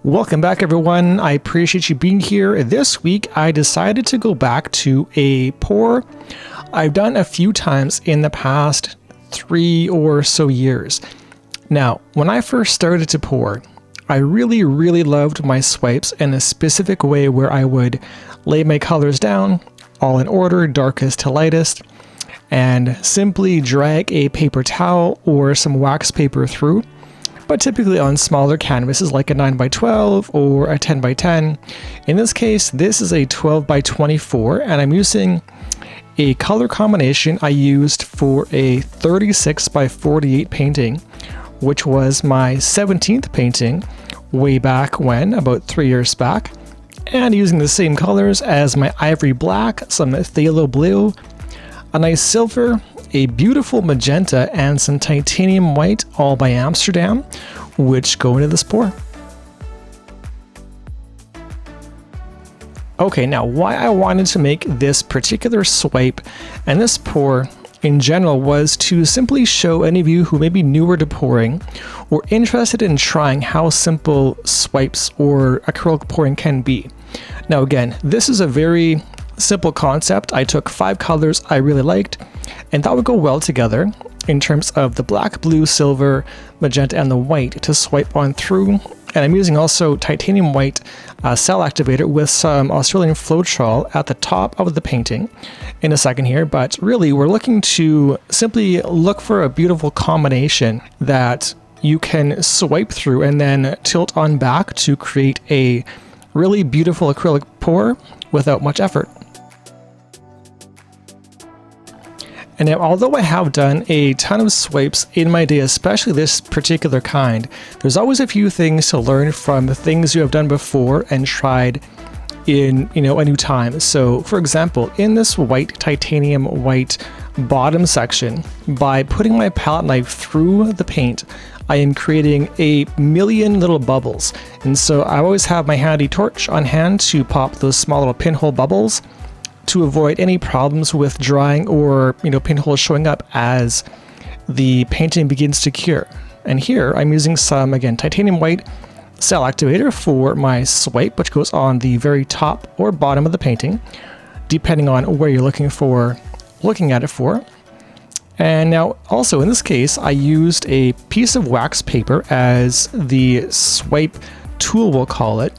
Welcome back, everyone. I appreciate you being here. This week I decided to go back to a pour I've done a few times in the past 3 or so years. Now, when I first started to pour, I really loved my swipes in a specific way where I would lay my colors down, all in order, darkest to lightest, and simply drag a paper towel or some wax paper through, but typically on smaller canvases like a 9x12 or a 10x10. In this case, this is a 12x24, and I'm using a color combination I used for a 36x48 painting, which was my 17th painting way back when, about 3 years back, and using the same colors as my ivory black, some phthalo blue, a nice silver, a beautiful magenta, and some titanium white, all by Amsterdam, which go into this pour. Okay, now why I wanted to make this particular swipe and this pour in general was to simply show any of you who may be newer to pouring or interested in trying how simple swipes or acrylic pouring can be. Now again, this is a very simple concept. I took 5 colors I really liked and that would go well together in terms of the black, blue, silver, magenta, and the white to swipe on through. And I'm using also titanium white cell activator with some Australian Floetrol at the top of the painting in a second here. But really, we're looking to simply look for a beautiful combination that you can swipe through and then tilt on back to create a really beautiful acrylic pour without much effort. And now, although I have done a ton of swipes in my day, especially this particular kind, there's always a few things to learn from the things you have done before and tried in, a new time. So for example, in this white, titanium white bottom section, by putting my palette knife through the paint, I am creating a million little bubbles. And so I always have my handy torch on hand to pop those small little pinhole bubbles to avoid any problems with drying or pinholes showing up as the painting begins to cure. And here I'm using some, again, titanium white cell activator for my swipe, which goes on the very top or bottom of the painting, depending on where you're looking at it for. And now also in this case, I used a piece of wax paper as the swipe tool, we'll call it.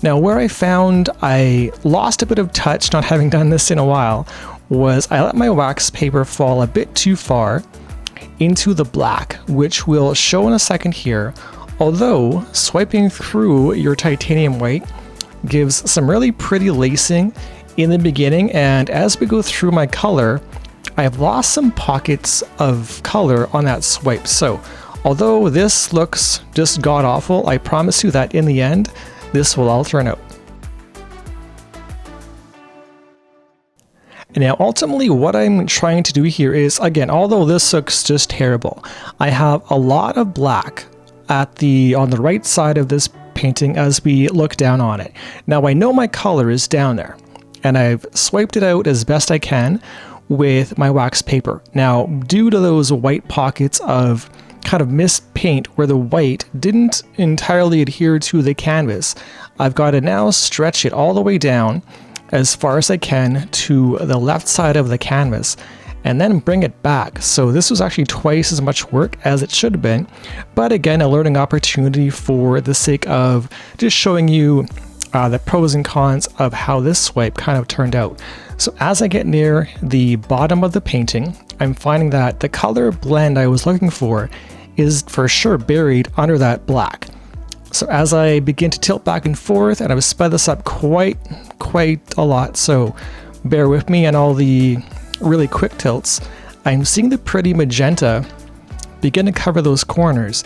Now, where I found I lost a bit of touch not having done this in a while was I let my wax paper fall a bit too far into the black, which we'll show in a second here, although swiping through your titanium white gives some really pretty lacing in the beginning, and as we go through my color, I've lost some pockets of color on that swipe. So although this looks just god-awful, I promise you that in the end, this will all turn out. And now ultimately what I'm trying to do here is, again, although this looks just terrible, I have a lot of black on the right side of this painting as we look down on it. Now I know my color is down there and I've swiped it out as best I can with my wax paper. Now, due to those white pockets of kind of mist paint where the white didn't entirely adhere to the canvas, I've got to now stretch it all the way down as far as I can to the left side of the canvas and then bring it back. So this was actually twice as much work as it should have been, but again, a learning opportunity for the sake of just showing you the pros and cons of how this swipe kind of turned out. So as I get near the bottom of the painting, I'm finding that the color blend I was looking for is for sure buried under that black. So as I begin to tilt back and forth, and I've sped this up quite a lot, so bear with me on all the really quick tilts, I'm seeing the pretty magenta begin to cover those corners.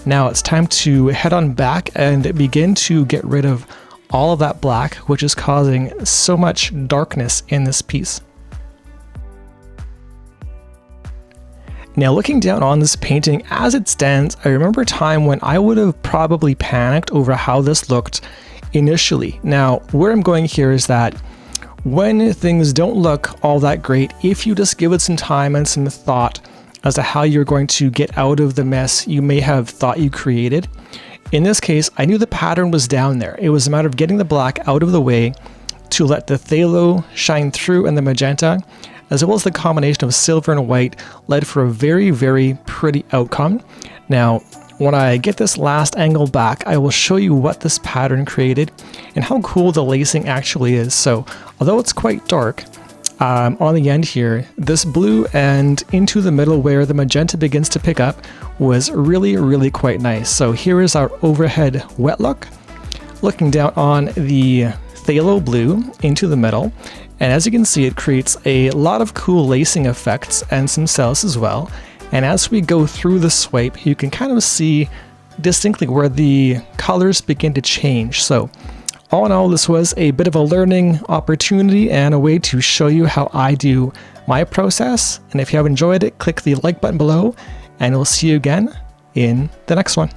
Now it's time to head on back and begin to get rid of all of that black, which is causing so much darkness in this piece. Now looking down on this painting as it stands, I remember a time when I would have probably panicked over how this looked initially. Now where I'm going here is that when things don't look all that great, if you just give it some time and some thought as to how you're going to get out of the mess you may have thought you created, In this case, I knew the pattern was down there. It was a matter of getting the black out of the way to let the phthalo shine through and the magenta, as well as the combination of silver and white, led for a very, very pretty outcome. Now, when I get this last angle back, I will show you what this pattern created and how cool the lacing actually is. So, although it's quite dark, on the end here, this blue and into the middle where the magenta begins to pick up was really, really quite nice. So here is our overhead wet look, looking down on the phthalo blue into the middle. And as you can see, it creates a lot of cool lacing effects and some cells as well. And as we go through the swipe, you can kind of see distinctly where the colors begin to change. So all in all, this was a bit of a learning opportunity and a way to show you how I do my process. And if you have enjoyed it, click the like button below, and we'll see you again in the next one.